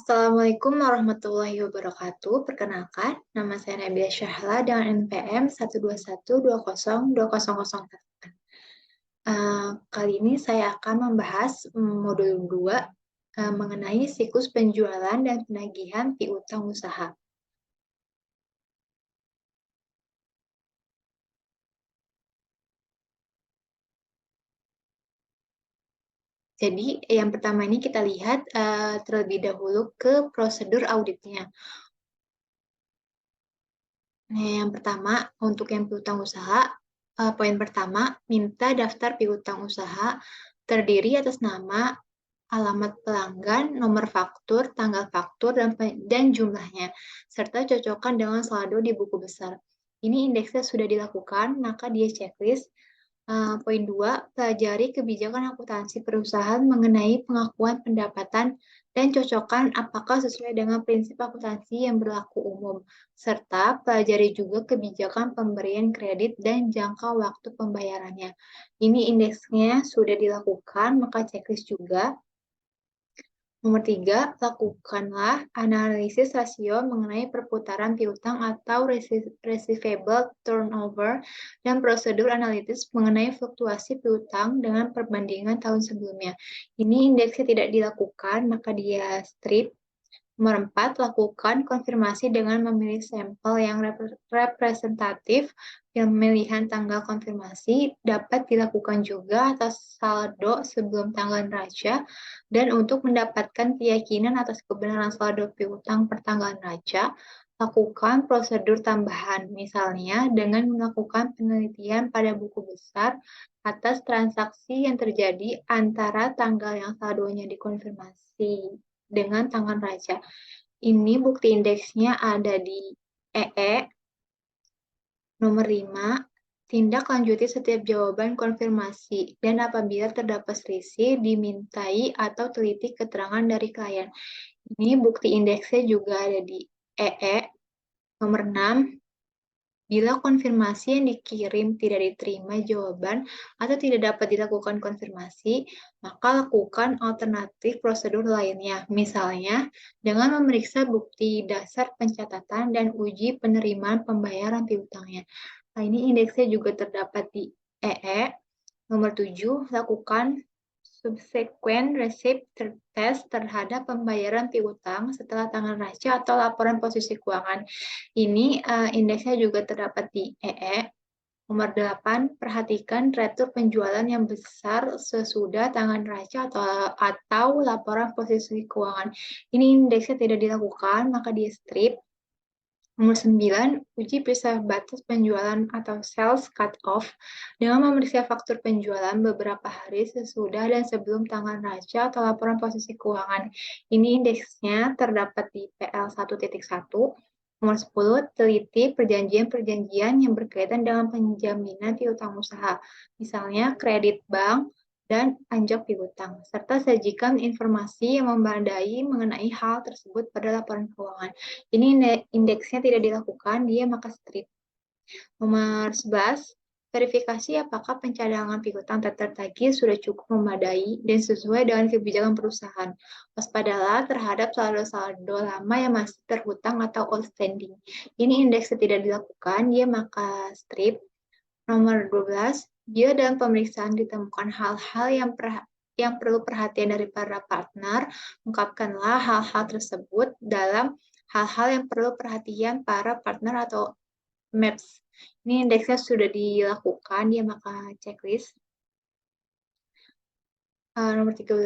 Assalamualaikum warahmatullahi wabarakatuh. Perkenalkan, nama saya Nabila Syahla dengan NPM 121202008. Kali ini saya akan membahas modul 2 mengenai siklus penjualan dan penagihan piutang usaha. Jadi, yang pertama ini kita lihat terlebih dahulu ke prosedur auditnya. Nah, yang pertama, untuk yang piutang usaha, poin pertama, minta daftar piutang usaha terdiri atas nama, alamat pelanggan, nomor faktur, tanggal faktur, dan jumlahnya, serta cocokkan dengan saldo di buku besar. Ini indeksnya sudah dilakukan, maka dia checklist. Poin 2, pelajari kebijakan akuntansi perusahaan mengenai pengakuan pendapatan dan cocokkan apakah sesuai dengan prinsip akuntansi yang berlaku umum, serta pelajari juga kebijakan pemberian kredit dan jangka waktu pembayarannya. Ini indeksnya sudah dilakukan, maka checklist juga. Nomor 3, lakukanlah analisis rasio mengenai perputaran piutang atau receivable turnover dan prosedur analitis mengenai fluktuasi piutang dengan perbandingan tahun sebelumnya. Ini indeksnya tidak dilakukan, maka dia strip. Nomor 4, lakukan konfirmasi dengan memilih sampel yang representatif. Pemilihan tanggal konfirmasi dapat dilakukan juga atas saldo sebelum tanggal neraca dan untuk mendapatkan keyakinan atas kebenaran saldo piutang per tanggal neraca, lakukan prosedur tambahan, misalnya dengan melakukan penelitian pada buku besar atas transaksi yang terjadi antara tanggal yang saldonya dikonfirmasi dengan tanggal neraca. Ini bukti indeksnya ada di EE. Nomor 5, tindak lanjuti setiap jawaban konfirmasi dan apabila terdapat selisih dimintai atau teliti keterangan dari klien. Ini bukti indeksnya juga ada di EE. Nomor 6, bila konfirmasi yang dikirim tidak diterima jawaban atau tidak dapat dilakukan konfirmasi, maka lakukan alternatif prosedur lainnya, misalnya dengan memeriksa bukti dasar pencatatan dan uji penerimaan pembayaran piutangnya. Nah, ini indeksnya juga terdapat di EE. Nomor 7, lakukan subsequent receipt test terhadap pembayaran piutang setelah tanggal neraca atau laporan posisi keuangan. Ini indeksnya juga terdapat di EE. Nomor 8, perhatikan retur penjualan yang besar sesudah tanggal neraca atau laporan posisi keuangan. Ini indeksnya tidak dilakukan, maka dia strip. Nomor 9, uji periksa batas penjualan atau sales cut-off dengan memeriksa faktur penjualan beberapa hari sesudah dan sebelum tanggal neraca atau laporan posisi keuangan. Ini indeksnya terdapat di PL 1.1. Nomor 10, teliti perjanjian-perjanjian yang berkaitan dengan penjaminan piutang usaha, misalnya kredit bank, dan pajak piutang, serta sajikan informasi yang memadai mengenai hal tersebut pada laporan keuangan. Ini indeksnya tidak dilakukan, dia maka strip. Nomor 11, verifikasi apakah pencadangan piutang tertagih sudah cukup memadai dan sesuai dengan kebijakan perusahaan. Waspadalah terhadap saldo-saldo lama yang masih terhutang atau outstanding. Ini indeksnya tidak dilakukan, dia maka strip. Nomor 12, bila dalam pemeriksaan ditemukan hal-hal yang perlu perhatian dari para partner, ungkapkanlah hal-hal tersebut dalam hal-hal yang perlu perhatian para partner atau MAPS. Ini indeksnya sudah dilakukan, dia maka checklist. Nomor 13,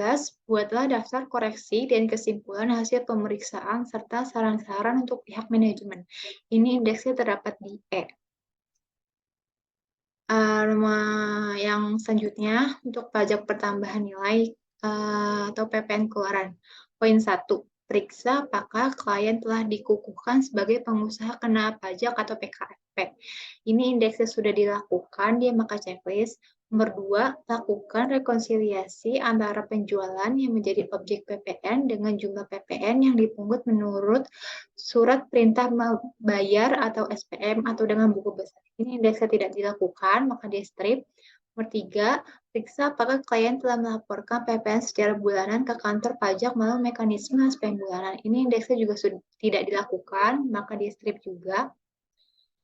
buatlah daftar koreksi dan kesimpulan hasil pemeriksaan serta saran-saran untuk pihak manajemen. Ini indeksnya terdapat di E. Yang selanjutnya untuk pajak pertambahan nilai atau PPN keluaran. Poin 1, periksa apakah klien telah dikukuhkan sebagai pengusaha kena pajak atau PKP. Ini indeksnya sudah dilakukan, dia maka checklist. Nomor 2, lakukan rekonsiliasi antara penjualan yang menjadi objek PPN dengan jumlah PPN yang dipungut menurut surat perintah bayar atau SPM atau dengan buku besar. Ini indeksnya tidak dilakukan, maka dia strip. Nomor 3, periksa apakah klien telah melaporkan PPN secara bulanan ke kantor pajak melalui mekanisme SPM bulanan. Ini indeksnya juga tidak dilakukan, maka di strip juga.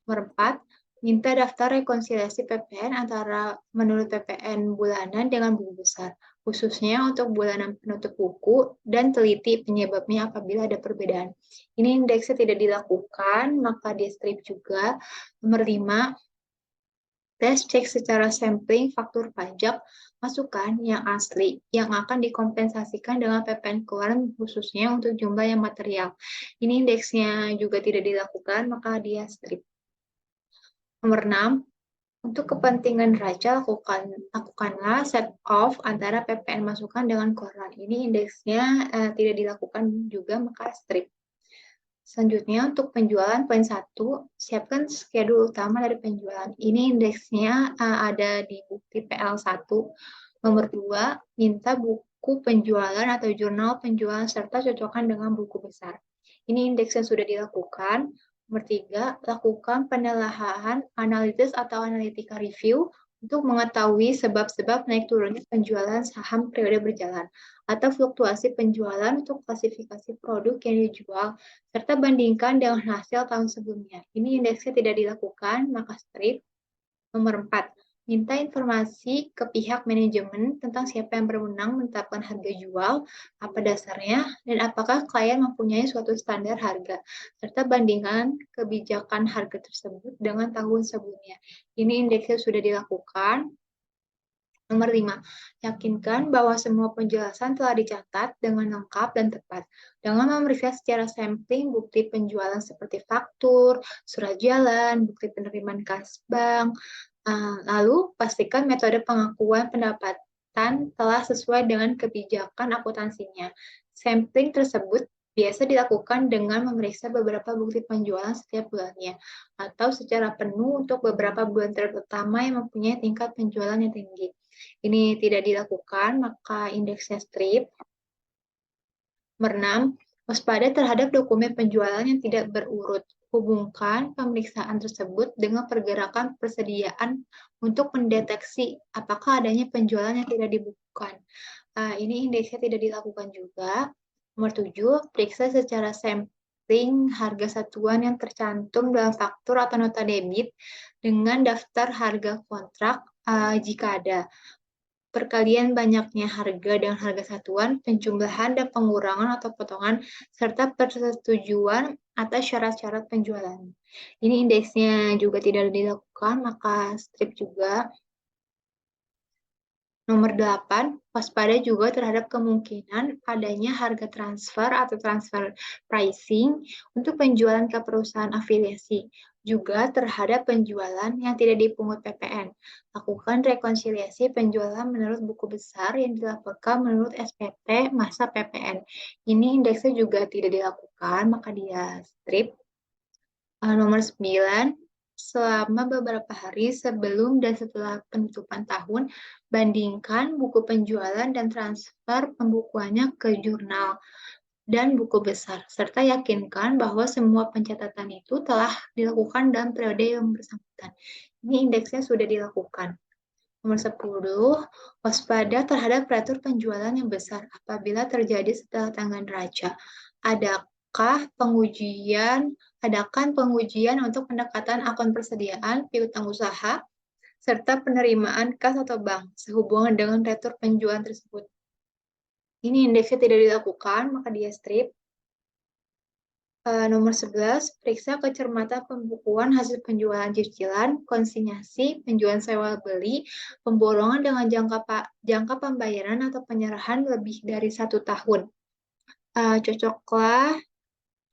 Nomor 4, minta daftar rekonsiliasi PPN antara menurut PPN bulanan dengan buku besar, khususnya untuk bulanan penutup buku, dan teliti penyebabnya apabila ada perbedaan. Ini indeksnya tidak dilakukan, maka di strip juga. Nomor 5, tes cek secara sampling faktur pajak masukan yang asli yang akan dikompensasikan dengan PPN keluaran khususnya untuk jumlah yang material. Ini indeksnya juga tidak dilakukan, maka dia strip. Nomor 6, untuk kepentingan neraca, lakukanlah set off antara PPN masukan dengan keluaran. Ini indeksnya tidak dilakukan juga, maka strip. Selanjutnya, untuk penjualan poin 1, siapkan schedule utama dari penjualan. Ini indeksnya ada di bukti PL1. Nomor 2, minta buku penjualan atau jurnal penjualan serta cocokkan dengan buku besar. Ini indeksnya sudah dilakukan. Nomor 3, lakukan penelaahan analitis atau analitika review untuk mengetahui sebab-sebab naik turunnya penjualan saham periode berjalan atau fluktuasi penjualan untuk klasifikasi produk yang dijual serta bandingkan dengan hasil tahun sebelumnya. Ini indeksnya tidak dilakukan, maka strip. Nomor 4, minta informasi ke pihak manajemen tentang siapa yang berwenang menetapkan harga jual, apa dasarnya, dan apakah klien mempunyai suatu standar harga, serta bandingkan kebijakan harga tersebut dengan tahun sebelumnya. Ini indeksnya sudah dilakukan. Nomor 5, yakinkan bahwa semua penjelasan telah dicatat dengan lengkap dan tepat. Dengan memeriksa secara sampling bukti penjualan seperti faktur, surat jalan, bukti penerimaan kas bank, lalu pastikan metode pengakuan pendapatan telah sesuai dengan kebijakan akuntansinya. Sampling tersebut biasa dilakukan dengan memeriksa beberapa bukti penjualan setiap bulannya, atau secara penuh untuk beberapa bulan terutama yang mempunyai tingkat penjualan yang tinggi. Ini tidak dilakukan, maka indeksnya strip. Nomor 6, waspada terhadap dokumen penjualan yang tidak berurut. Hubungkan pemeriksaan tersebut dengan pergerakan persediaan untuk mendeteksi apakah adanya penjualan yang tidak dibukukan. Ini indeksnya tidak dilakukan juga. Nomor 7, periksa secara sampling harga satuan yang tercantum dalam faktur atau nota debit dengan daftar harga kontrak jika ada. Perkalian banyaknya harga dengan harga satuan, penjumlahan dan pengurangan atau potongan, serta persetujuan atas syarat-syarat penjualan. Ini indeksnya juga tidak dilakukan, maka strip juga. Nomor 8, waspada juga terhadap kemungkinan adanya harga transfer atau transfer pricing untuk penjualan ke perusahaan afiliasi, juga terhadap penjualan yang tidak dipungut PPN. Lakukan rekonsiliasi penjualan menurut buku besar yang dilaporkan menurut SPT masa PPN. Ini indeksnya juga tidak dilakukan, maka dia strip. Nomor 9, selama beberapa hari sebelum dan setelah penutupan tahun, bandingkan buku penjualan dan transfer pembukuannya ke jurnal dan buku besar, serta yakinkan bahwa semua pencatatan itu telah dilakukan dalam periode yang bersangkutan. Ini indeksnya sudah dilakukan. Nomor 10, waspada terhadap peratur penjualan yang besar apabila terjadi setelah tanggal neraca. Adakan pengujian untuk pendekatan akun persediaan piutang usaha serta penerimaan kas atau bank sehubungan dengan retur penjualan tersebut. Ini indeksnya tidak dilakukan, maka dia strip. Nomor 11, periksa kecermatan pembukuan hasil penjualan cicilan, konsinyasi, penjualan sewa beli, pemborongan dengan jangka pembayaran atau penyerahan lebih dari 1 tahun.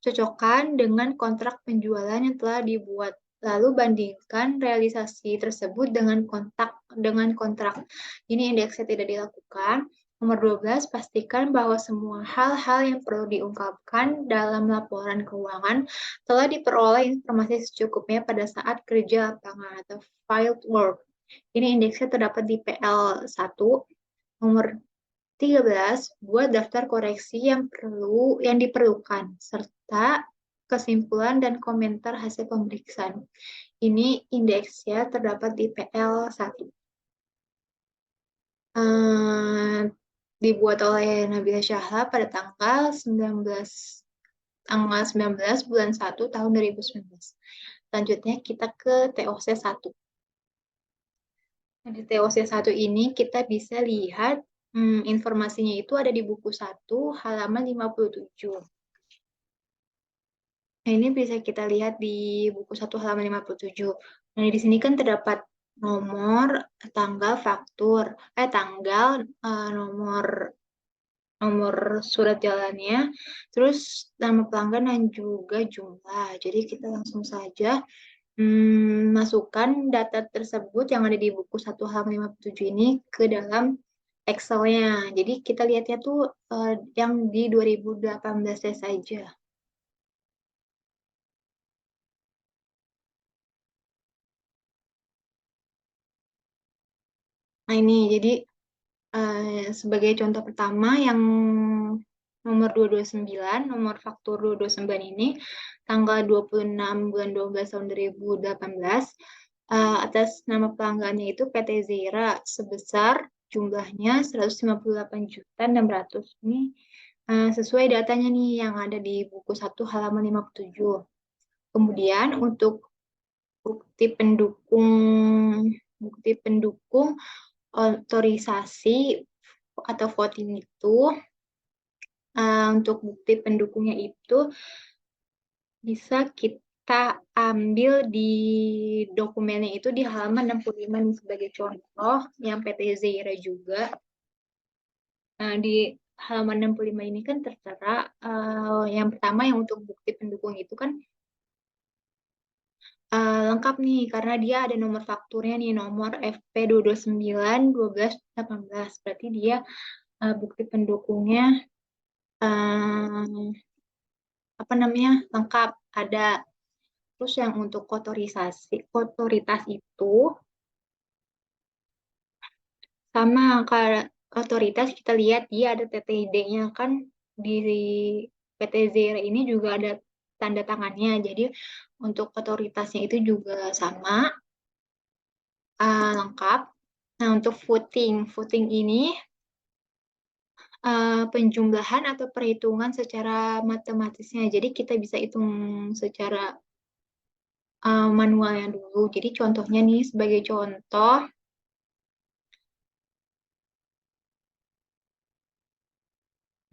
Cocokkan dengan kontrak penjualan yang telah dibuat. Lalu bandingkan realisasi tersebut dengan kontrak. Ini indeksnya tidak dilakukan. Nomor 12, pastikan bahwa semua hal-hal yang perlu diungkapkan dalam laporan keuangan telah diperoleh informasi secukupnya pada saat kerja lapangan atau field work. Ini indeksnya terdapat di PL1. Nomor 13, buat daftar koreksi yang diperlukan, serta kesimpulan dan komentar hasil pemeriksaan. Ini indeksnya terdapat di PL1. eh, dibuat oleh Nabila Syahla pada tanggal 19 bulan 1 tahun 2019. Selanjutnya kita ke TOC 1. Nah, di TOC 1 ini kita bisa lihat informasinya itu ada di buku 1 halaman 57. Nah, ini bisa kita lihat di buku 1 halaman 57. Nah, di sini kan terdapat nomor, tanggal, faktur, tanggal, nomor nomor surat jalannya, terus nama pelanggan dan juga jumlah. Jadi kita langsung saja masukkan data tersebut yang ada di buku 1 halaman 57 ini ke dalam Excel-nya. Jadi kita lihatnya tuh yang di 2018 saja. Nah ini jadi sebagai contoh pertama yang nomor 229, nomor faktur 229 ini tanggal 26 bulan 12 tahun 2018 atas nama pelanggannya itu PT Zera sebesar jumlahnya 158.600. Ini sesuai datanya nih yang ada di buku 1 halaman 57. Kemudian untuk bukti pendukung bukti pendukung otorisasi atau voting itu untuk bukti pendukungnya itu bisa kita ambil di dokumennya itu di halaman 65 nih sebagai contoh yang PT Zaira juga. Nah, di halaman 65 ini kan tertera yang pertama yang untuk bukti pendukung itu kan lengkap nih karena dia ada nomor fakturnya nih nomor FP 229 12 18. Berarti dia bukti pendukungnya eh, apa namanya lengkap ada. Terus yang untuk otoritas itu sama kalau otoritas kita lihat dia ada TTID-nya kan di PT Zera ini juga ada tanda tangannya. Jadi untuk otoritasnya itu juga sama lengkap. Nah untuk voting ini penjumlahan atau perhitungan secara matematisnya. Jadi kita bisa hitung secara manualnya dulu. Jadi contohnya nih sebagai contoh,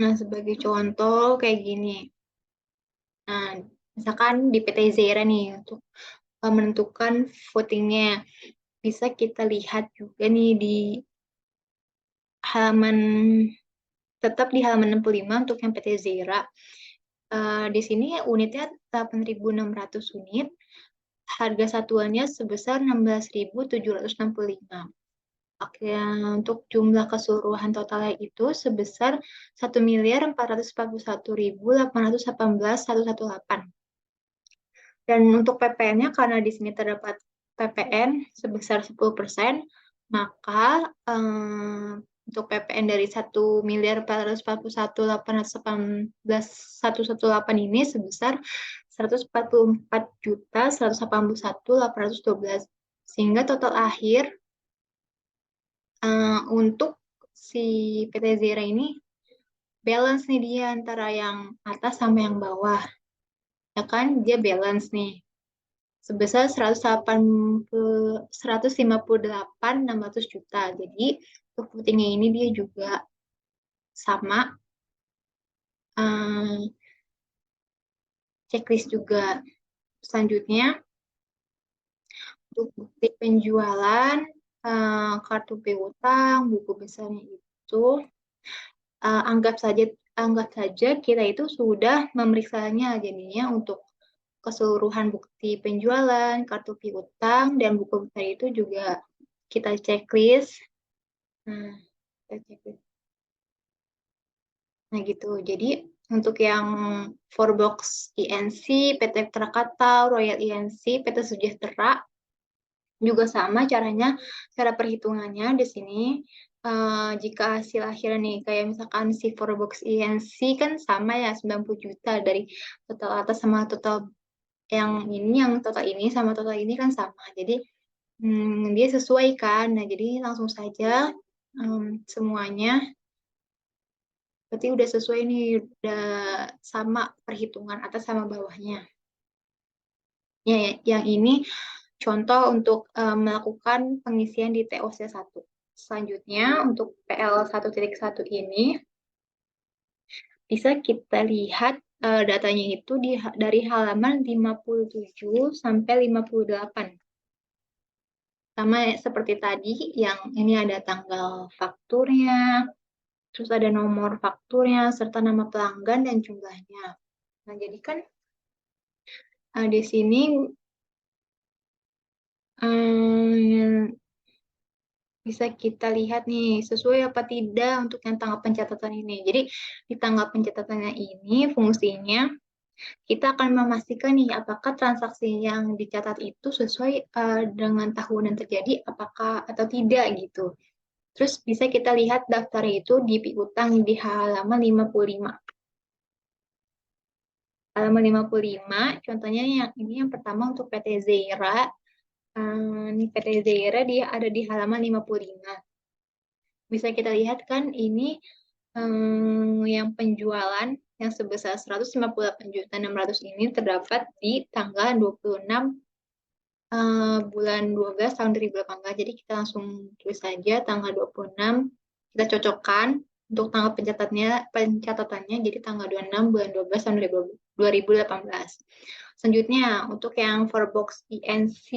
nah sebagai contoh kayak gini. Nah, misalkan di PT Zera nih untuk menentukan votingnya bisa kita lihat juga nih di halaman tetap di halaman 65 untuk yang PT Zera. Di sini unitnya 8.600 unit, harga satuannya sebesar 16.765. Oke, untuk jumlah keseluruhan totalnya itu sebesar 1.441.818.118. Dan untuk PPN-nya karena di sini terdapat PPN sebesar 10%, maka untuk PPN dari 1.441.818.118 ini sebesar 144.181.812. Sehingga total akhir untuk si PT Zera ini balance nih dia antara yang atas sama yang bawah. Ya kan dia balance nih sebesar 158.600 juta. Jadi untuk putingnya ini dia juga sama um, checklist juga. Selanjutnya untuk bukti penjualan kartu piutang, buku besarnya itu anggap saja kita itu sudah memeriksanya jadinya untuk keseluruhan bukti penjualan, kartu piutang, dan buku besar itu juga kita checklist. Nah, kita checklist. Nah gitu. Jadi untuk yang Forbox INC, PT Krakatau, Royal INC, PT Sejahtera juga sama caranya, cara perhitungannya di sini. Jika hasil akhirnya nih, kayak misalkan si Forbox INC kan sama ya 90 juta dari total atas sama total yang total ini sama total ini kan sama. Jadi dia sesuai kan. Nah jadi langsung saja semuanya berarti udah sesuai nih, udah sama perhitungan atas sama bawahnya. Ya, yang ini contoh untuk melakukan pengisian di TOC1. Selanjutnya untuk PL1.1 ini bisa kita lihat datanya itu dari halaman 57 sampai 58. Sama seperti tadi, yang ini ada tanggal fakturnya, terus ada nomor fakturnya, serta nama pelanggan dan jumlahnya. Nah, jadi kan di sini bisa kita lihat nih, sesuai apa tidak untuk yang tanggal pencatatan ini. Jadi, di tanggal pencatatannya ini, fungsinya kita akan memastikan nih, apakah transaksi yang dicatat itu sesuai dengan tahun yang terjadi, apakah atau tidak gitu. Terus bisa kita lihat daftar itu di piutang di halaman 55. Halaman 55, contohnya yang ini yang pertama untuk PT Zeira. Ini PT Zeira dia ada di halaman 55. Bisa kita lihat kan ini yang penjualan yang sebesar 158.600 ini terdapat di tanggal 26 bulan 12 tahun 2018. Jadi kita langsung tulis saja tanggal 26, kita cocokkan untuk tanggal pencatatannya jadi tanggal 26 bulan 12 tahun 2018. Selanjutnya untuk yang for box INC,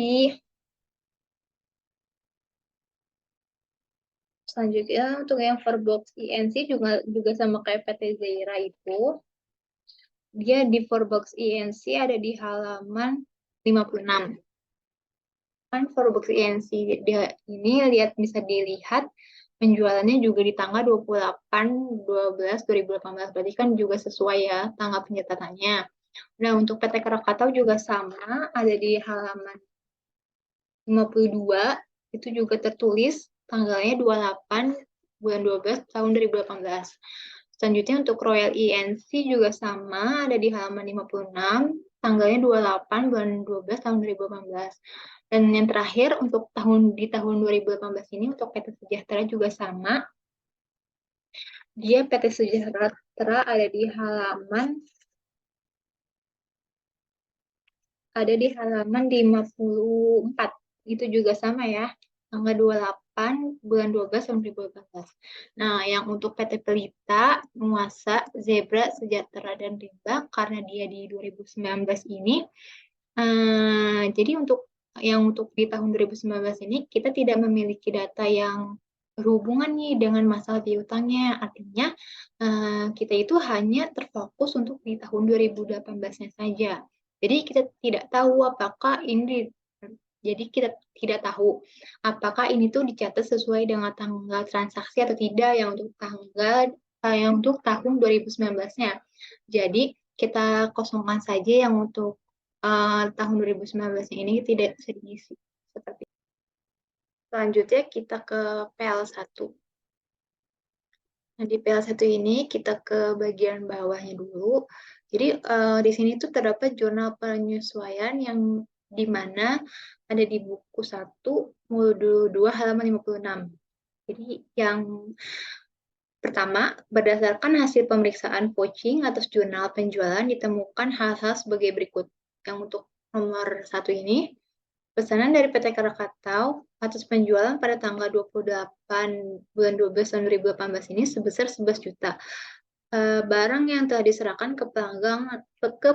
selanjutnya untuk yang for box INC juga sama kayak PT Zaira itu, dia di for box INC ada di halaman 56. Kan for box INC dia ini bisa dilihat penjualannya juga di tanggal 28/12/2018, berarti kan juga sesuai ya tanggal pencatatannya. Nah, untuk PT Krakatau juga sama, ada di halaman 52, itu juga tertulis tanggalnya 28 bulan 12 tahun 2018. Selanjutnya untuk Royal INC juga sama, ada di halaman 56, tanggalnya 28 bulan 12 tahun 2018. Dan yang terakhir untuk di tahun 2018 ini untuk PT Sejahtera juga sama. Dia PT Sejahtera ada di halaman 54. Itu juga sama ya. Tanggal 28 bulan 12 tahun 2018. Nah, yang untuk PT Pelita, Nuasa, Zebra, Sejahtera, dan Rimba, karena dia di 2019 ini, jadi untuk di tahun 2019 ini, kita tidak memiliki data yang berhubungan nih dengan masalah piutangnya. Artinya, kita itu hanya terfokus untuk di tahun 2018-nya saja. Jadi kita tidak tahu apakah ini tuh dicatat sesuai dengan tanggal transaksi atau tidak yang untuk tahun 2019-nya. Jadi kita kosongkan saja yang untuk tahun 2019 ini tidak bisa diisi. Seperti itu. Selanjutnya kita ke PL1. Nah, di PL1 ini kita ke bagian bawahnya dulu. Jadi di sini tuh terdapat jurnal penyesuaian yang di mana ada di buku 1, modul 2, halaman 56. Jadi yang pertama, berdasarkan hasil pemeriksaan poaching atas jurnal penjualan ditemukan hal-hal sebagai berikut. Yang untuk nomor 1 ini, pesanan dari PT Krakatau atas penjualan pada tanggal 28 bulan 12 tahun 2018 ini sebesar 11 juta. Barang yang telah diserahkan ke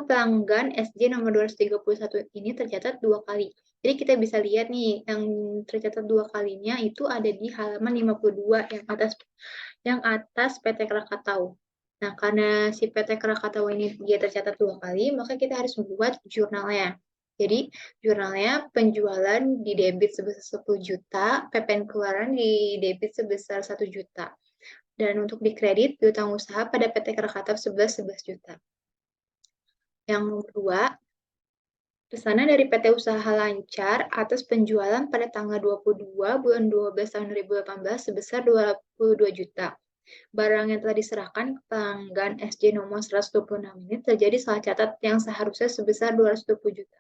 pelanggan SJ nomor 231 ini tercatat 2 kali. Jadi kita bisa lihat nih, yang tercatat 2 kalinya itu ada di halaman 52 yang atas PT Krakatau. Nah, karena si PT Krakatau ini dia tercatat 2 kali, maka kita harus membuat jurnalnya. Jadi, jurnalnya penjualan di debit sebesar 10 juta, PPN keluaran di debit sebesar 1 juta. Dan untuk dikredit piutang usaha pada PT Krakatau 11 juta. Yang nomor 2, pesanan dari PT Usaha Lancar atas penjualan pada tanggal 22 bulan 12 tahun 2018 sebesar 22 juta. Barang yang telah diserahkan ke pelanggan SJ nomor 126 ini terjadi salah catat yang seharusnya sebesar 220 juta.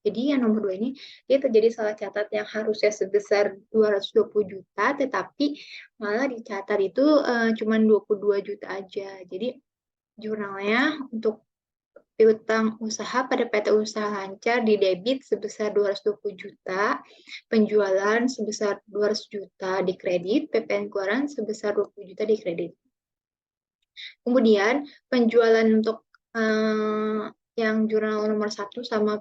Jadi yang nomor 2 ini, dia terjadi salah catat yang harusnya sebesar 220 juta, tetapi malah dicatat itu cuma 22 juta aja. Jadi jurnalnya untuk piutang usaha pada PT Usaha Lancar di debit sebesar 220 juta, penjualan sebesar 200 juta di kredit, PPN keluaran sebesar 20 juta di kredit. Kemudian penjualan untuk yang jurnal nomor 1 sama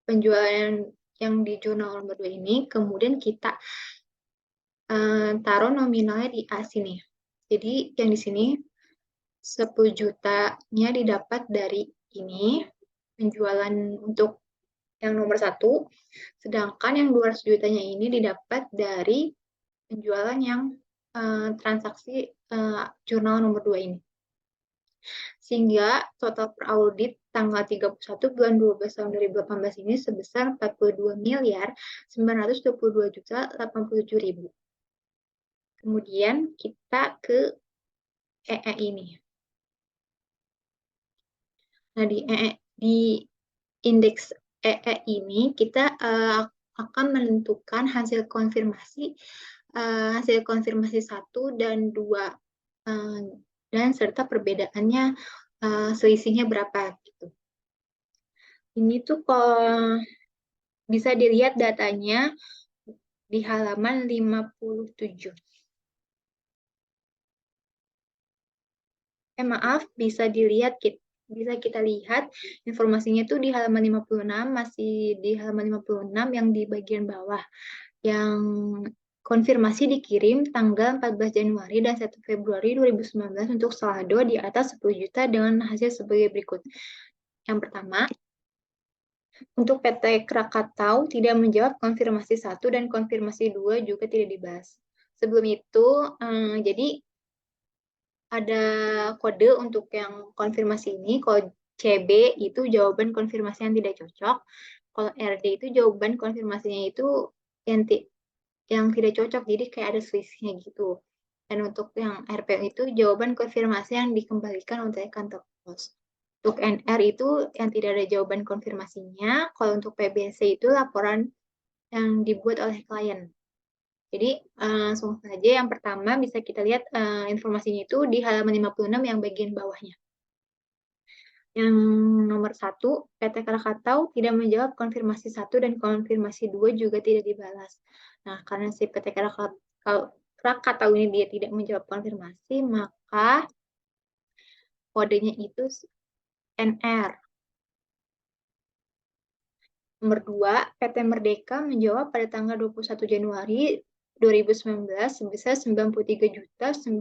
penjualan yang di jurnal nomor 2 ini, kemudian kita taruh nominalnya di A sini. Jadi yang di sini 10 jutanya didapat dari ini, penjualan untuk yang nomor 1, sedangkan yang 200 jutanya ini didapat dari penjualan yang transaksi jurnal nomor 2 ini. Sehingga total per audit tanggal 31 bulan 12 tahun 2018 ini sebesar 42 miliar 922 juta 87 ribu. Kemudian kita ke EE ini. Nah, di indeks EE ini kita akan menentukan hasil konfirmasi 1 dan 2 dan serta perbedaannya selisihnya berapa gitu. Ini tuh kalau bisa dilihat datanya di halaman 57. Maaf, bisa kita lihat informasinya tuh di halaman 56, masih di halaman 56 yang di bagian bawah. Yang konfirmasi dikirim tanggal 14 Januari dan 1 Februari 2019 untuk saldo di atas 10 juta dengan hasil sebagai berikut. Yang pertama, untuk PT Krakatau tidak menjawab konfirmasi 1 dan konfirmasi 2 juga tidak dibahas. Sebelum itu, jadi ada kode untuk yang konfirmasi ini. Kalau CB itu jawaban konfirmasi yang tidak cocok. Kalau RD itu jawaban konfirmasinya itu yang tidak cocok, jadi kayak ada selisihnya gitu. Dan untuk yang RP itu jawaban konfirmasi yang dikembalikan untuk kantor pos. Untuk NR itu yang tidak ada jawaban konfirmasinya. Kalau untuk PBC itu laporan yang dibuat oleh klien. Jadi langsung saja yang pertama bisa kita lihat informasinya itu di halaman 56 yang bagian bawahnya. Yang nomor 1, PT Krakatau tidak menjawab konfirmasi 1 dan konfirmasi 2 juga tidak dibalas. Nah, karena si PT Krakatau ini dia tidak menjawab konfirmasi, maka kodenya itu NR. Nomor 2, PT Merdeka menjawab pada tanggal 21 Januari 2019 sebesar 93.960.000.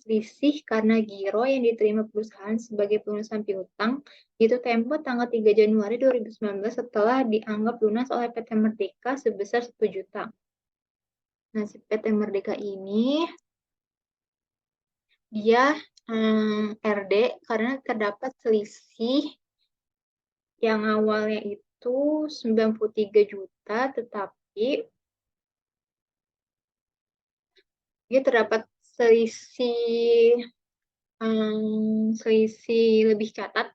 Selisih karena giro yang diterima perusahaan sebagai pelunasan piutang itu tempo tanggal 3 Januari 2019 setelah dianggap lunas oleh PT Merdeka sebesar 1 juta. Nah, si PT Merdeka ini dia RD karena terdapat selisih yang awalnya itu 93 juta, tetapi dia terdapat selisih lebih catat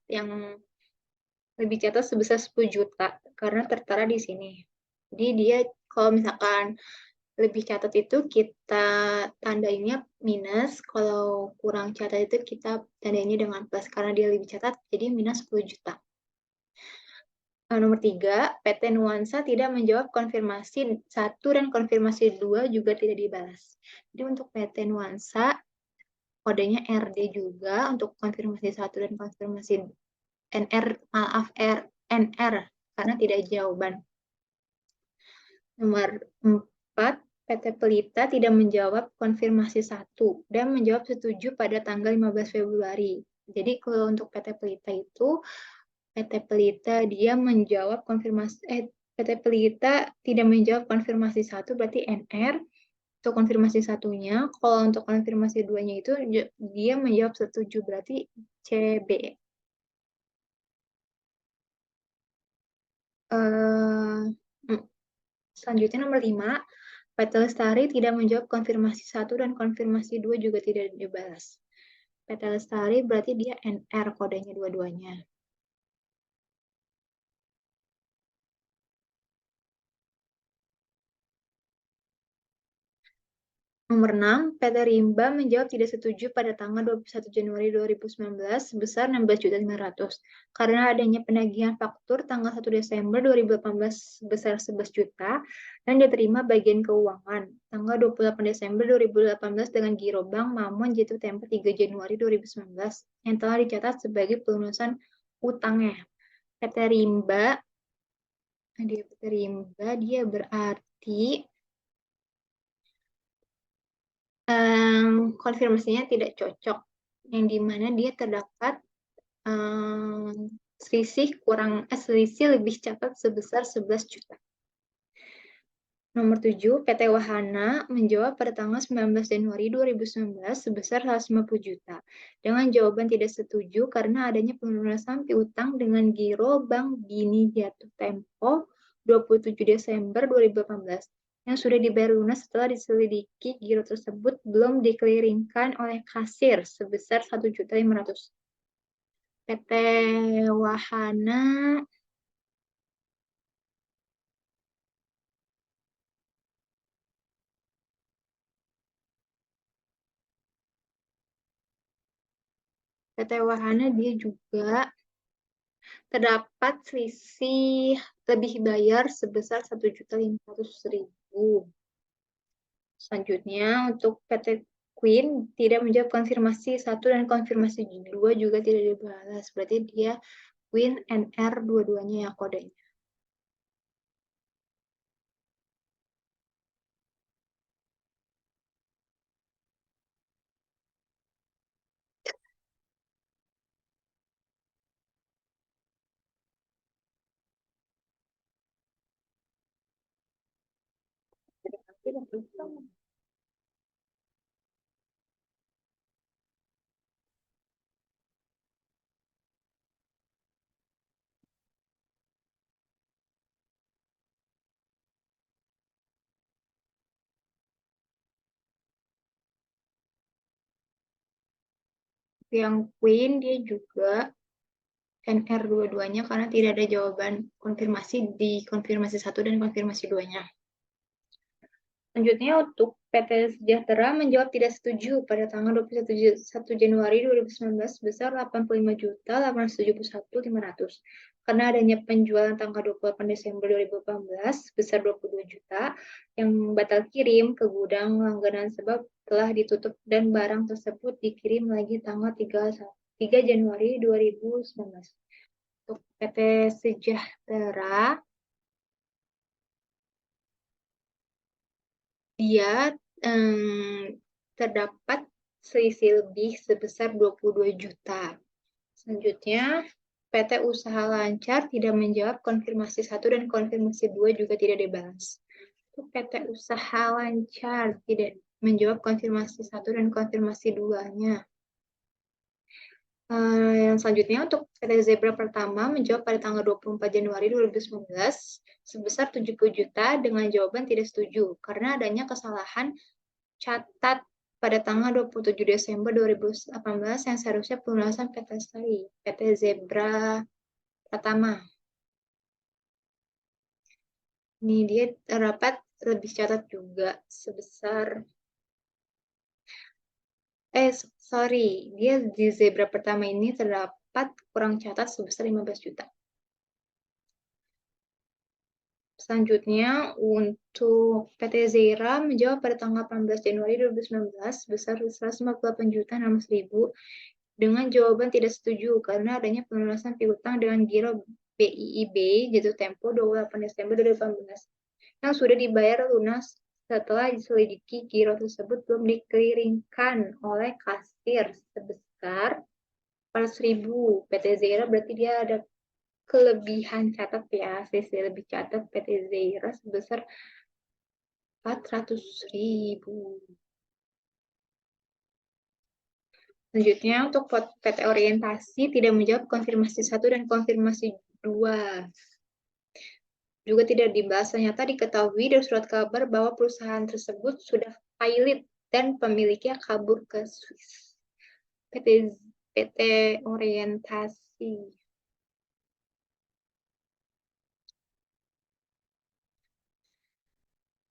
sebesar 10 juta karena tertera di sini. Jadi dia kalau misalkan lebih catat itu kita tandainnya minus, kalau kurang catat itu kita tandainnya dengan plus karena dia lebih catat jadi minus 10 juta. Nomor 3, PT Nuansa tidak menjawab konfirmasi 1 dan konfirmasi 2 juga tidak dibalas. Jadi untuk PT Nuansa, kodenya RD juga untuk konfirmasi 1 dan konfirmasi NR, karena tidak jawaban. Nomor 4, PT Pelita tidak menjawab konfirmasi 1 dan menjawab setuju pada tanggal 15 Februari. Jadi kalau untuk PT Pelita itu PT Pelita dia menjawab konfirmasi PT Pelita tidak menjawab konfirmasi 1 berarti NR untuk konfirmasi 1-nya. Kalau untuk konfirmasi 2-nya itu dia menjawab setuju berarti CB. Selanjutnya nomor 5, PT Lestari tidak menjawab konfirmasi 1 dan konfirmasi 2 juga tidak dibalas. PT Lestari berarti dia NR kodenya dua-duanya. Nomor 6, PT Rimba menjawab tidak setuju pada tanggal 21 Januari 2019 sebesar 16.500.000 karena adanya penagihan faktur tanggal 1 Desember 2018 sebesar 11 juta dan diterima bagian keuangan tanggal 28 Desember 2018 dengan giro bank Mamon jatuh tempo 3 Januari 2019 yang telah dicatat sebagai pelunasan utangnya. PT Rimba, dia berarti konfirmasinya tidak cocok, yang dimana dia terdapat selisih lebih catat sebesar 11 juta. Nomor 7, PT Wahana menjawab pada tanggal 19 Januari 2019 sebesar 150 juta. Dengan jawaban tidak setuju karena adanya pelunasan piutang dengan giro Bank Bini jatuh tempo 27 Desember 2018 yang sudah dibayar lunas setelah diselidiki giro tersebut belum dikeliringkan oleh kasir sebesar 1.500.000. PT Wahana dia juga terdapat selisih lebih bayar sebesar 1.500.000. Selanjutnya, untuk PT Queen tidak menjawab konfirmasi 1 dan konfirmasi 2 juga tidak dibalas. Berarti dia Queen NR dua-duanya ya kodenya. Yang Queen dia juga NR dua-duanya karena tidak ada jawaban konfirmasi di konfirmasi 1 dan konfirmasi 2-nya. Selanjutnya untuk PT Sejahtera menjawab tidak setuju pada tanggal 21 Januari 2019 sebesar 85.871.500 karena adanya penjualan tanggal 28 Desember 2018 sebesar 22 juta yang batal kirim ke gudang langganan sebab telah ditutup dan barang tersebut dikirim lagi tanggal 3 Januari 2019. Untuk PT Sejahtera dia terdapat selisih lebih sebesar 22 juta. Selanjutnya, PT Usaha Lancar tidak menjawab konfirmasi 1 dan konfirmasi 2 juga tidak dibalas. Untuk PT Usaha Lancar tidak menjawab konfirmasi 1 dan konfirmasi 2-nya. Yang selanjutnya untuk PT Zebra pertama menjawab pada tanggal 24 Januari 2019 sebesar 70 juta dengan jawaban tidak setuju karena adanya kesalahan catat pada tanggal 27 Desember 2018 yang seharusnya pelunasan PT Zebra pertama. Ini dia terdapat lebih catat juga sebesar dia di Zebra pertama ini terdapat kurang catat sebesar 15 juta. Selanjutnya, untuk PT Zeira menjawab pada tanggal 18 Januari 2019 sebesar 158.006.000 dengan jawaban tidak setuju karena adanya pelunasan piutang dengan giro BIIB jatuh tempo 28 Desember 2018 yang sudah dibayar lunas setelah diselidiki giro tersebut belum dikeliringkan oleh kasir sebesar 400.000. PT Zeira berarti dia ada kelebihan catat ya, selisih lebih catat PT Zeira sebesar 400.000. Selanjutnya untuk PT Orientasi tidak menjawab konfirmasi 1 dan konfirmasi 2. Juga tidak dibahas, ternyata diketahui dari surat kabar bahwa perusahaan tersebut sudah pilot dan pemiliknya kabur ke Swiss. PT Orientasi.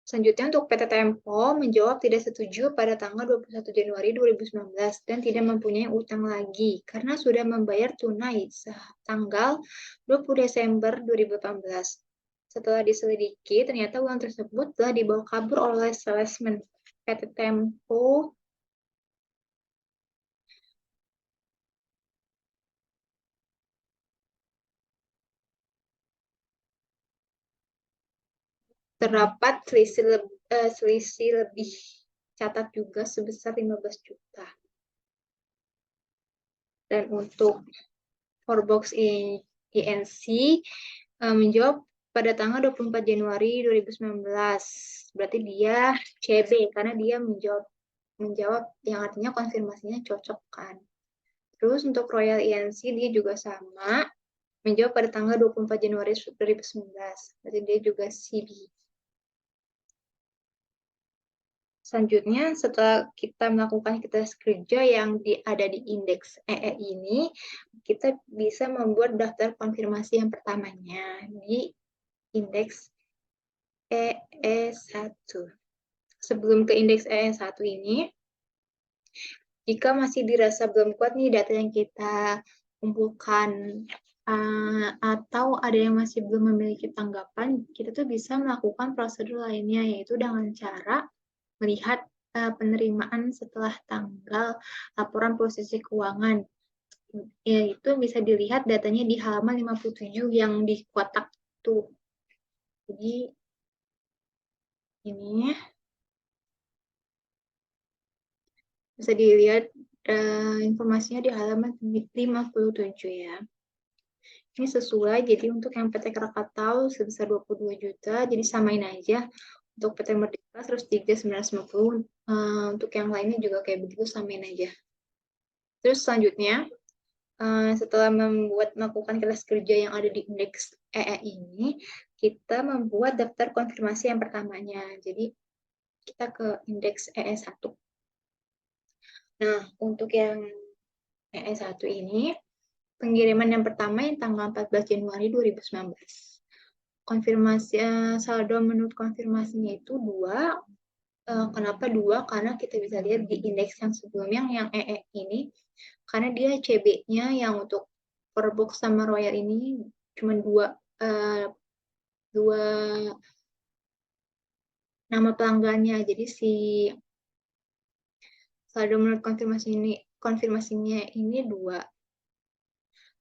Selanjutnya untuk PT Tempo menjawab tidak setuju pada tanggal 21 Januari 2019 dan tidak mempunyai utang lagi karena sudah membayar tunai tanggal 20 Desember 2018. Setelah diselidiki, ternyata uang tersebut telah dibawa kabur oleh salesman PT Tempo terdapat selisih lebih catat juga sebesar 15 juta. Dan untuk Forbox INC menjawab pada tanggal 24 Januari 2019. Berarti dia CB karena dia menjawab yang artinya konfirmasinya cocok kan. Terus untuk Royal INC dia juga sama, menjawab pada tanggal 24 Januari 2019. Berarti dia juga CB. Selanjutnya, setelah kita melakukan tes kerja yang ada di indeks EE ini, kita bisa membuat daftar konfirmasi yang pertamanya di indeks EE1. Sebelum ke indeks EE1 ini, jika masih dirasa belum kuat nih data yang kita kumpulkan, atau ada yang masih belum memiliki tanggapan, kita tuh bisa melakukan prosedur lainnya, yaitu dengan cara melihat penerimaan setelah tanggal laporan posisi keuangan. Yaitu bisa dilihat datanya di halaman 57 yang di kotak tuh. Jadi ini bisa dilihat informasinya di halaman 57 ya. Ini sesuai, jadi untuk yang PT Krakatau sebesar 22 juta, jadi samain aja. Untuk PT Merdeka 103.950, untuk yang lainnya juga kayak begitu, samain aja. Terus selanjutnya, setelah melakukan kelas kerja yang ada di indeks EE ini, kita membuat daftar konfirmasi yang pertamanya. Jadi, kita ke indeks EE1. Nah, untuk yang EE1 ini, pengiriman yang pertama yang tanggal 14 Januari 2019. Konfirmasi saldo menurut konfirmasinya itu 2. Kenapa 2? Karena kita bisa lihat di indeks yang sebelumnya yang EE ini, karena dia CB-nya yang untuk Perbox sama Royal ini cuma dua nama pelanggannya. Jadi si saldo menurut konfirmasinya ini 2.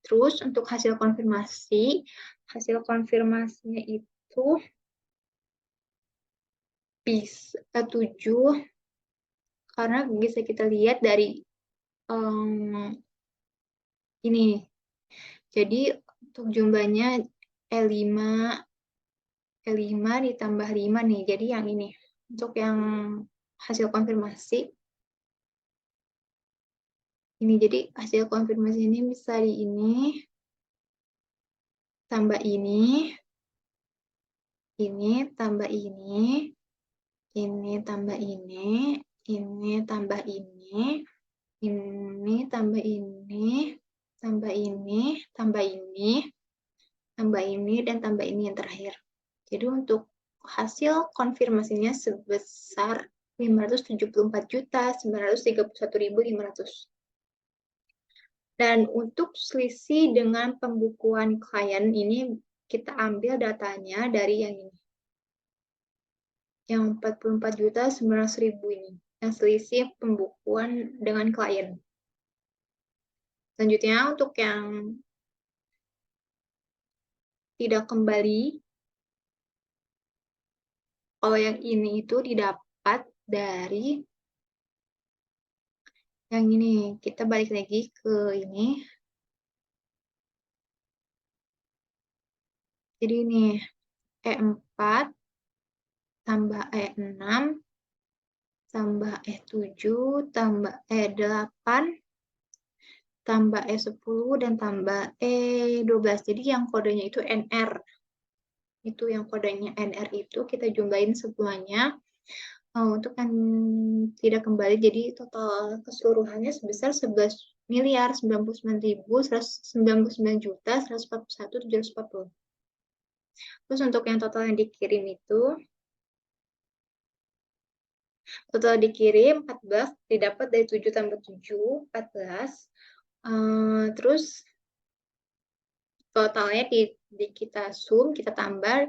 Terus untuk hasil konfirmasinya itu bisa 7 karena bisa kita lihat dari ini. Jadi untuk jumlahnya E5 ditambah 5 nih. Jadi yang ini. Untuk yang hasil konfirmasi ini, jadi hasil konfirmasi ini bisa di ini tambah ini tambah ini tambah ini tambah ini tambah ini tambah ini tambah ini tambah ini dan tambah ini yang terakhir. Jadi untuk hasil konfirmasinya sebesar 574.931.500. Dan untuk selisih dengan pembukuan klien ini kita ambil datanya dari yang ini. Yang 44.900.000 ini. Yang selisih pembukuan dengan klien. Selanjutnya untuk yang tidak kembali, kalau yang ini itu didapat dari yang ini. Kita balik lagi ke ini. Jadi ini E4 tambah E6 tambah E7 tambah E8 tambah E10 dan tambah E12. Jadi yang kodenya itu NR. Itu yang kodenya NR itu kita jumlahin semuanya. Untuk yang tidak kembali, jadi total keseluruhannya sebesar 11.099.199.141.740. Terus untuk yang total yang dikirim itu Total dikirim 14, didapat dari 7 tambah 7, 14. Terus totalnya kita sum, kita tambah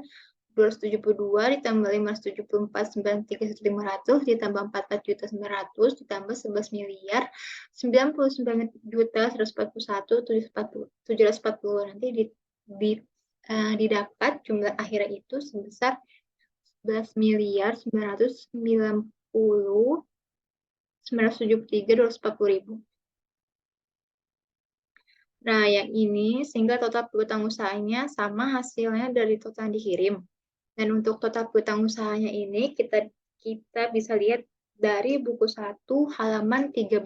272 ditambah 574 931.500 ditambah 44.900 ditambah 11 miliar 99.141.740. Nanti didapat jumlah akhirnya itu sebesar 11 miliar 973.240.000. Nah, yang ini sehingga total piutang usahanya sama hasilnya dari total yang dikirim. Dan untuk total piutang usahanya ini kita bisa lihat dari buku 1 halaman 13.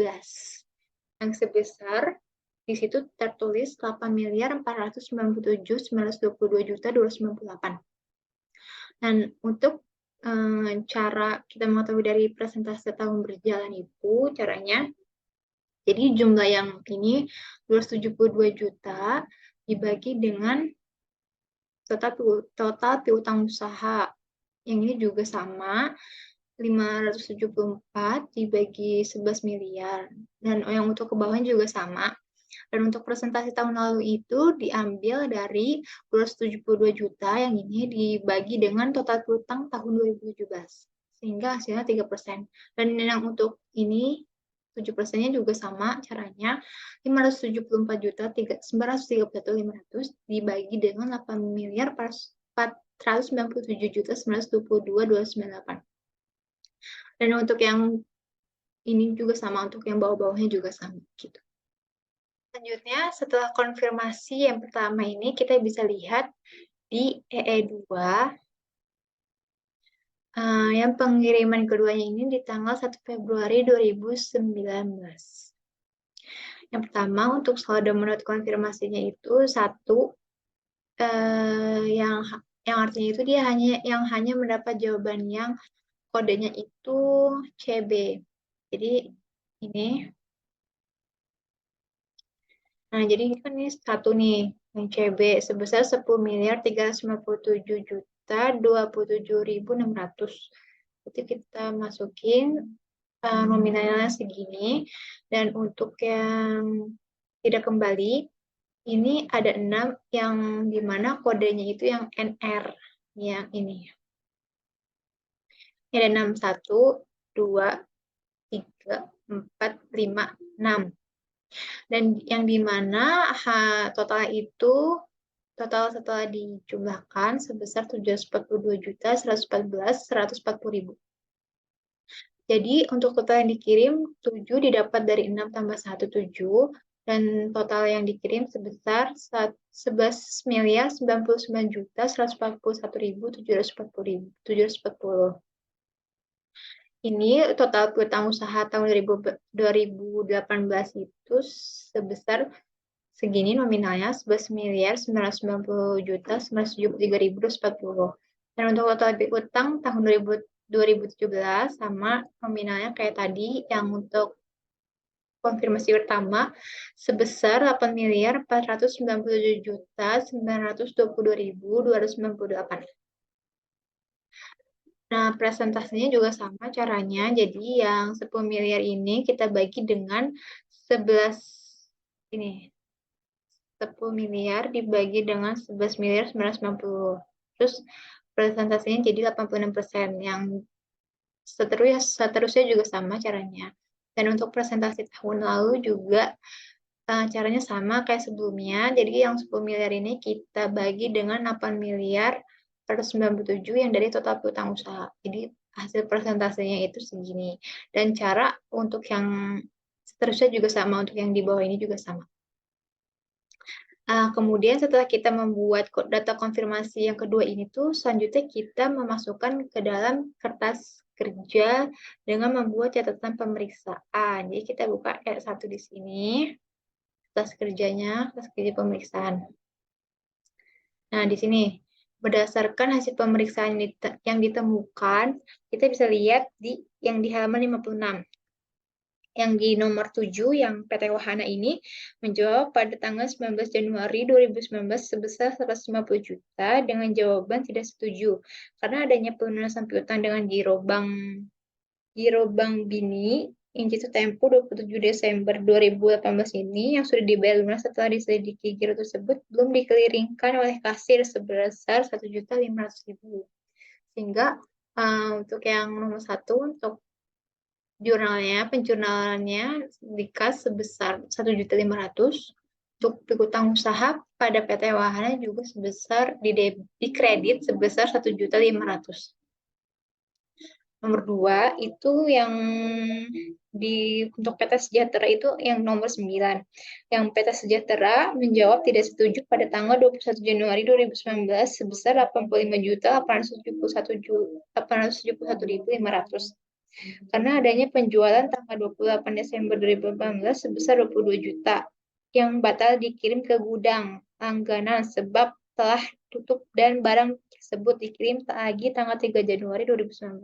Yang sebesar di situ tertulis 8.497.922.298. Dan untuk cara kita mengetahui dari presentase tahun berjalan itu caranya, jadi jumlah yang ini 272 juta dibagi dengan total piutang usaha. Yang ini juga sama, 574 dibagi 11 miliar. Dan yang untuk ke bawahnya juga sama. Dan untuk presentasi tahun lalu itu diambil dari 272 juta yang ini dibagi dengan total piutang tahun 2017. Sehingga hasilnya 3%. Dan yang untuk ini 7%-nya juga sama caranya, 574 juta 931.500 dibagi dengan 8 miliar 497 juta 922.298. Dan untuk yang ini juga sama, untuk yang bawah-bawahnya juga sama gitu. Selanjutnya, setelah konfirmasi yang pertama ini, kita bisa lihat di EE2, yang pengiriman keduanya ini di tanggal 1 Februari 2019. Yang pertama, untuk saldo menurut konfirmasinya itu 1, yang artinya itu dia hanya mendapat jawaban yang kodenya itu CB. Jadi ini. Nah, jadi ini kan ini satu nih, yang CB sebesar 10.357.027.600. Jadi kita masukin nominalnya segini. Dan untuk yang tidak kembali, ini ada 6 yang dimana kodenya itu yang NR. Yang ini. Ini ada 6, 1, 2, 3, 4, 5, 6. Dan yang dimana total setelah dijumlahkan sebesar 742.114.140.000. Jadi untuk total yang dikirim 7 didapat dari 6 tambah 1 7, dan total yang dikirim sebesar 11.999.141.740. Ini total piutang usaha tahun 2018 itu sebesar segini nominalnya, 11.990.973.240. Dan untuk total piutang tahun 2017 sama nominalnya kayak tadi, yang untuk konfirmasi pertama sebesar 8.497.922.298. Nah, presentasinya juga sama caranya. Jadi yang 10 miliar ini kita bagi dengan 11 ini. 10 miliar dibagi dengan 11 miliar 990. Terus presentasinya jadi 86%. Yang seterusnya juga sama caranya. Dan untuk presentasi tahun lalu juga caranya sama kayak sebelumnya. Jadi yang 10 miliar ini kita bagi dengan 8 miliar 197 yang dari total piutang usaha. Jadi hasil persentasenya itu segini. Dan cara untuk yang seterusnya juga sama, untuk yang di bawah ini juga sama. Kemudian setelah kita membuat data konfirmasi yang kedua ini tuh, selanjutnya kita memasukkan ke dalam kertas kerja dengan membuat catatan pemeriksaan. Jadi kita buka R1 di sini, kertas kerjanya, kertas kerja pemeriksaan. Nah, di sini berdasarkan hasil pemeriksaan yang ditemukan, kita bisa lihat yang di halaman 56. Yang di nomor 7, yang PT Wahana ini menjawab pada tanggal 19 Januari 2019 sebesar 150 juta dengan jawaban tidak setuju karena adanya pelunasan piutang dengan giro bank Giro Bank Bini yang jatuh tempo 27 Desember 2018 ini yang sudah dibayar lunas setelah diselidiki giro tersebut belum dikeliringkan oleh kasir sebesar 1.500.000. Sehingga untuk yang nomor 1 untuk penjurnalannya dikas sebesar 1.500.000. Untuk piutang usaha pada PT Wahana juga sebesar dikredit sebesar 1.500.000. Nomor 2 itu yang untuk PT Sejahtera itu yang nomor 9. Yang PT Sejahtera menjawab tidak setuju pada tanggal 21 Januari 2019 sebesar 85.871.500 karena adanya penjualan tanggal 28 Desember 2018 sebesar 22 juta yang batal dikirim ke gudang langganan sebab telah tutup dan barang tersebut dikirim lagi tanggal 3 Januari 2019.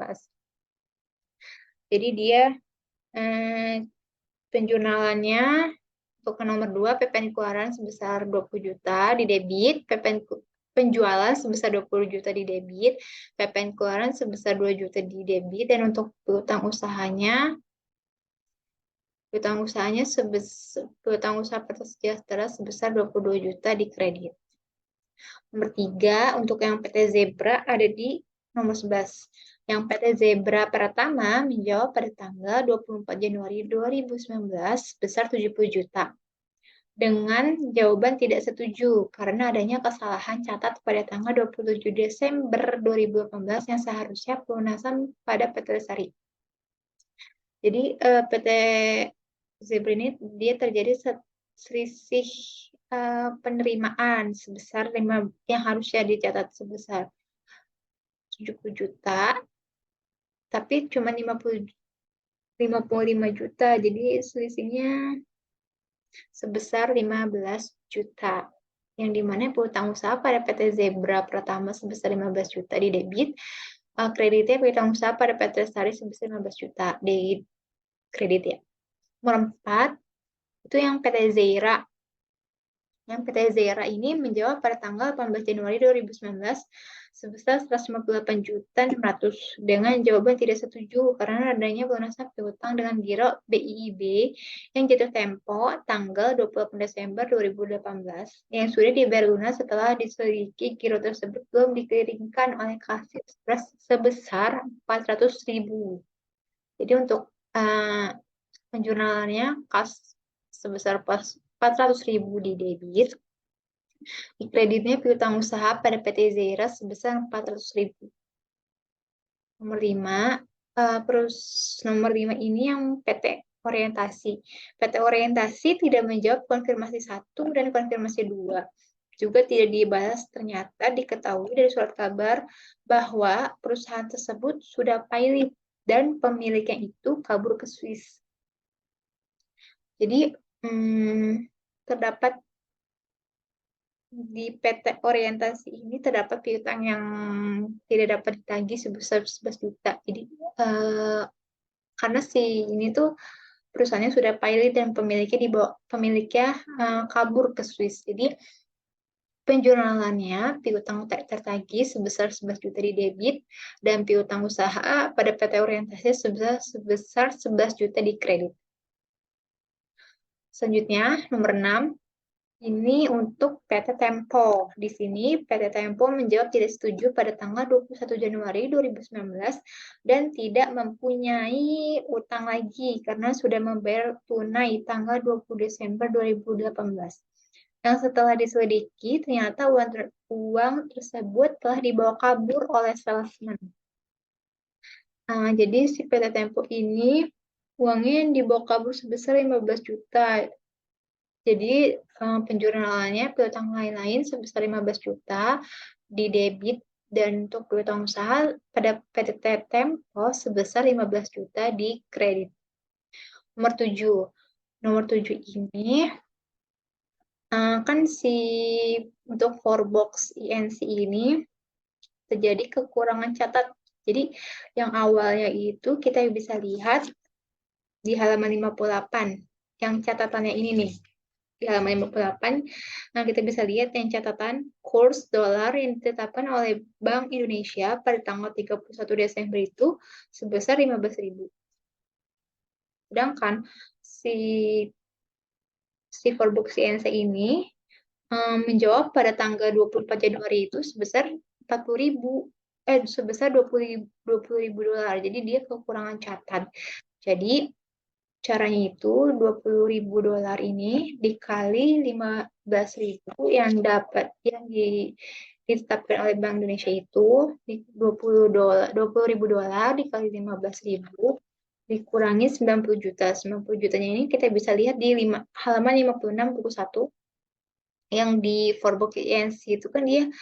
Jadi dia penjurnalannya untuk nomor 2 PPN keluaran sebesar 20 juta di debit, PPN penjualan sebesar 20 juta di debit, PPN keluaran sebesar 2 juta di debit, dan untuk piutang usahanya piutang usaha PT Sejahtera sebesar 22 juta di kredit. Nomor 3 untuk yang PT Zebra ada di nomor 11. Yang PT Zebra pertama menjawab pada tanggal 24 Januari 2019 sebesar 70 juta. Dengan jawaban tidak setuju karena adanya kesalahan catat pada tanggal 27 Desember 2018 yang seharusnya pelunasan pada PT Lestari. Jadi PT Zebra ini dia terjadi selisih penerimaan sebesar yang harusnya dicatat sebesar 70 juta, tapi cuma 55 juta, jadi selisihnya sebesar 15 juta. Yang dimana piutang usaha pada PT Zebra pertama sebesar 15 juta di debit, kreditnya piutang usaha pada PT Lestari sebesar 15 juta di kredit ya. Nomor 4 itu yang PT Zeira. Yang PT Zeira ini menjawab pada tanggal 18 Januari 2019 sebesar 158.600 dengan jawaban tidak setuju karena adanya pelunasan piutang dengan giro BIIB yang jatuh tempo tanggal 28 Desember 2018 yang sudah dibayar lunas setelah diselidiki giro tersebut belum dikeringkan oleh kasir sebesar 400.000. Jadi untuk penjurnalannya kas sebesar 400.000 di debit, di kreditnya piutang usaha pada PT Zeira sebesar 400.000. Nomor 5, nomor 5 ini yang PT Orientasi. PT Orientasi tidak menjawab konfirmasi 1 dan konfirmasi 2. Juga tidak dibalas, ternyata diketahui dari surat kabar bahwa perusahaan tersebut sudah pilot dan pemiliknya itu kabur ke Swiss. Jadi terdapat di PT Orientasi ini terdapat piutang yang tidak dapat ditagih sebesar 11 juta. Jadi karena ini tuh perusahaannya sudah pilot dan pemiliknya kabur ke Swiss. Jadi penjurnalannya piutang tak tertagih sebesar 11 juta di debit dan piutang usaha pada PT Orientasi sebesar 11 juta di kredit. Selanjutnya nomor 6. Ini untuk PT Tempo. Di sini PT Tempo menjawab tidak setuju pada tanggal 21 Januari 2019 dan tidak mempunyai utang lagi karena sudah membayar tunai tanggal 20 Desember 2018. Yang setelah diselidiki, ternyata uang tersebut telah dibawa kabur oleh salesman. Jadi si PT Tempo ini uangnya yang dibawa kabur sebesar 15 juta. Jadi penjurnalannya piutang lain-lain sebesar 15 juta di debit dan untuk piutang usaha pada PT Tempo sebesar 15 juta di kredit. Nomor 7. Nomor 7 ini kan untuk Forbox INC ini terjadi kekurangan catat. Jadi yang awalnya itu kita bisa lihat di halaman 58. Yang catatannya ini nih. Di halaman 58, kita bisa lihat yang catatan kurs dolar yang ditetapkan oleh Bank Indonesia pada tanggal 31 Desember itu sebesar 15.000. Sedangkan si Workbook CNC ini menjawab pada tanggal 24 Januari itu sebesar 40.000 sebesar 20.000 dolar. Jadi dia kekurangan catat. Jadi caranya itu 20.000 dolar ini dikali 15.000 yang ditetapkan oleh Bank Indonesia itu 20.000 dolar dikali 15.000 dikurangi 90 juta. 90 jutanya ini kita bisa lihat di halaman 56 buku 1 yang di Forbox INC itu kan dia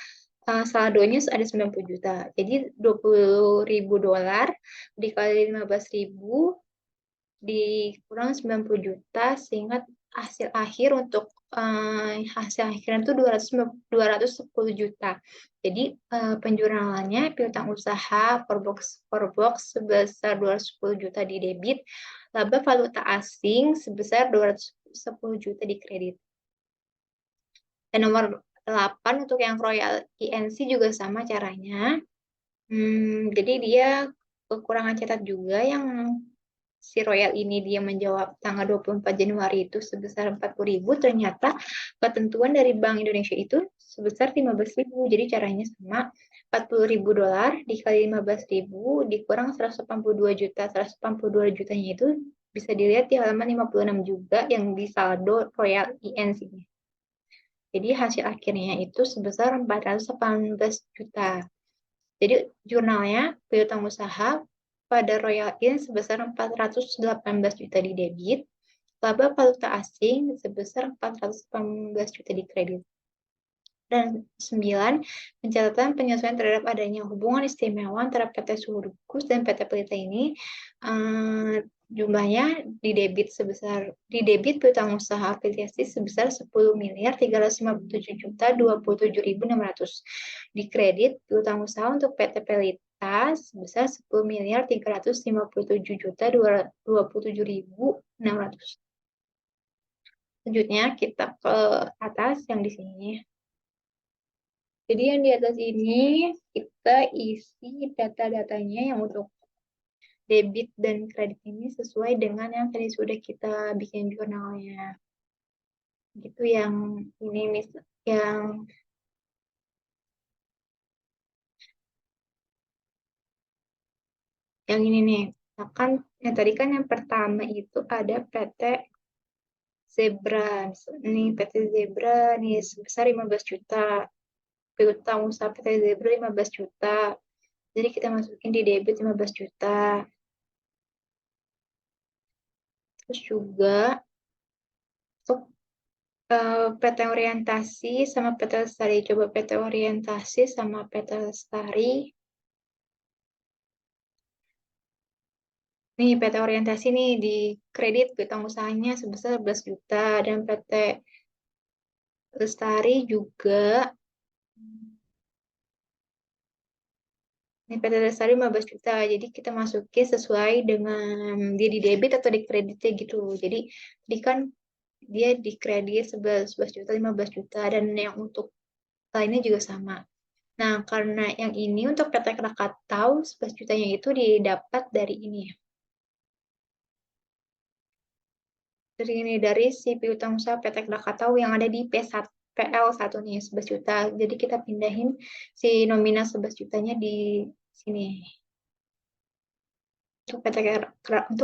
saldonya ada 90 juta. Jadi 20.000 dolar dikali 15.000 dikurang 90 juta sehingga hasil akhir untuk hasil akhirnya itu 210 juta. Jadi penjurnalannya piutang usaha Forbox sebesar 210 juta di debit, laba valuta asing sebesar 210 juta di kredit. Dan nomor 8 untuk yang Royal INC juga sama caranya. Jadi dia kekurangan catat juga yang si Royal ini dia menjawab tanggal 24 Januari itu sebesar 40.000, ternyata ketentuan dari Bank Indonesia itu sebesar 15.000. Jadi caranya sama, 40.000 dolar dikali 15.000 dikurang 182 juta. 182 jutanya itu bisa dilihat di halaman 56 juga yang di saldo Royal INC. Jadi hasil akhirnya itu sebesar 418 juta. Jadi jurnalnya piutang usaha pada Royal Inn sebesar 418 juta di debit, laba valuta asing sebesar 418 juta di kredit. Dan 9, pencatatan penyesuaian terhadap adanya hubungan istimewa antara PT Suhu Dukus dan PT Pelita ini jumlahnya di debit piutang usaha afiliasi sebesar 10.357.027.600. Di kredit piutang usaha untuk PT Pelita sebesar 10.357.027.600. Selanjutnya kita ke atas yang di sini. Jadi yang di atas ini kita isi data-datanya yang untuk debit dan kredit ini sesuai dengan yang tadi sudah kita bikin jurnalnya. Gitu yang ini yang ini nih. Misalkan yang tadi kan yang pertama itu ada PT Zebra. Nih PT Zebra nih sebesar 15 juta. Piutang usaha PT Zebra 15 juta. Jadi kita masukin di debit 15 juta. Terus juga untuk PT Orientasi sama PT Lestari. Coba PT Orientasi sama PT Lestari. Nih PT Orientasi nih di kredit piutang usahanya sebesar 11 juta dan PT Lestari juga nih PT Lestari 15 juta. Jadi kita masukin sesuai dengan dia di debit atau di kreditnya gitu. Jadi tadi kan dia di kredit 11 juta, 15 juta dan yang untuk lainnya juga sama. Nah, karena yang ini untuk PT Krakatau 11 jutanya itu didapat dari ini. Dari si piutang usaha PT Krakatau yang ada di P1, PL1 nih 11 juta. Jadi kita pindahin si nominal 11 jutanya di sini untuk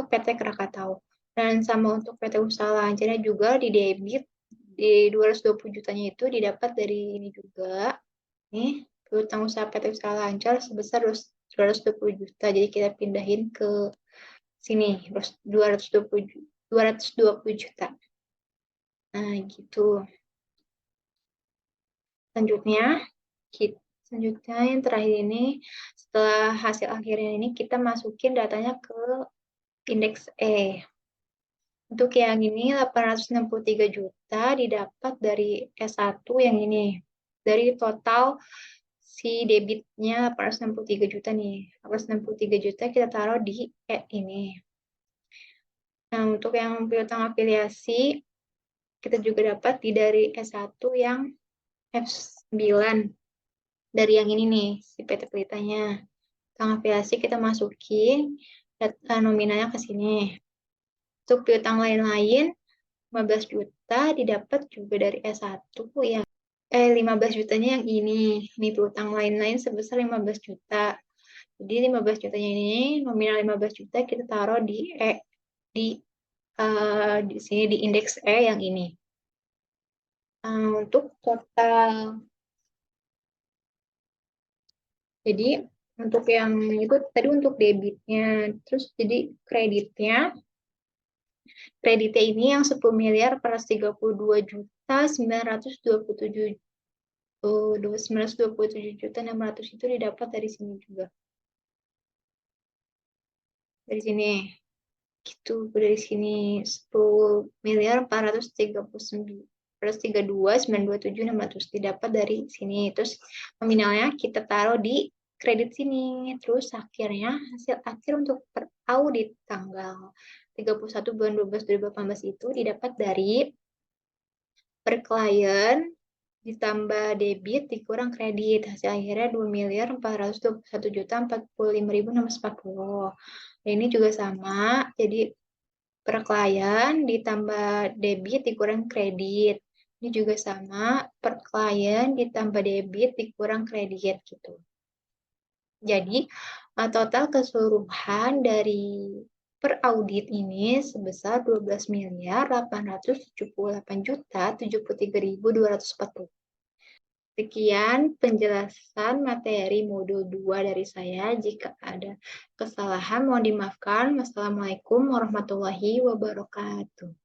PT Krakatau. Dan sama untuk PT Usaha Lancarnya juga di debit di 220 jutanya itu didapat dari ini juga. Nih, piutang usaha PT Usaha Lancar sebesar 220 juta. Jadi kita pindahin ke sini 220 juta. Nah, gitu. Selanjutnya yang terakhir ini, setelah hasil akhirnya ini kita masukin datanya ke indeks E. Untuk yang ini 863 juta didapat dari S1 yang ini. Dari total si debitnya 863 juta nih. 863 juta kita taruh di E ini. Nah, untuk yang piutang afiliasi kita juga dapat dari S1 yang F9 dari yang ini nih, si PT Pelitanya. Piutang afiliasi kita masukin data nominalnya ke sini. Untuk piutang lain-lain, 15 juta didapat juga dari S1 ya. 15 jutanya yang ini. Ini piutang lain-lain sebesar 15 juta. Jadi 15 jutanya ini, nominal 15 juta kita taruh di di sini di indeks E yang ini. Untuk total. Jadi untuk yang itu tadi untuk debitnya, terus jadi kreditnya ini yang 10 miliar 432 juta 927 juta 600 itu didapat dari sini juga. Dari sini. Gitu, dari sini 10 miliar 432 927 600 didapat dari sini. Terus nominalnya kita taruh di kredit sini. Terus akhirnya hasil akhir untuk per audit tanggal 31 bulan 12 2018 itu didapat dari per klien ditambah debit dikurang kredit. Hasil akhirnya 2.421.045.640. Ini juga sama, jadi per klien ditambah debit dikurang kredit. Ini juga sama, per klien ditambah debit dikurang kredit gitu. Jadi total keseluruhan dari per audit ini sebesar 12.878.073.240. Sekian penjelasan materi modul 2 dari saya. Jika ada kesalahan mohon dimaafkan. Wassalamualaikum warahmatullahi wabarakatuh.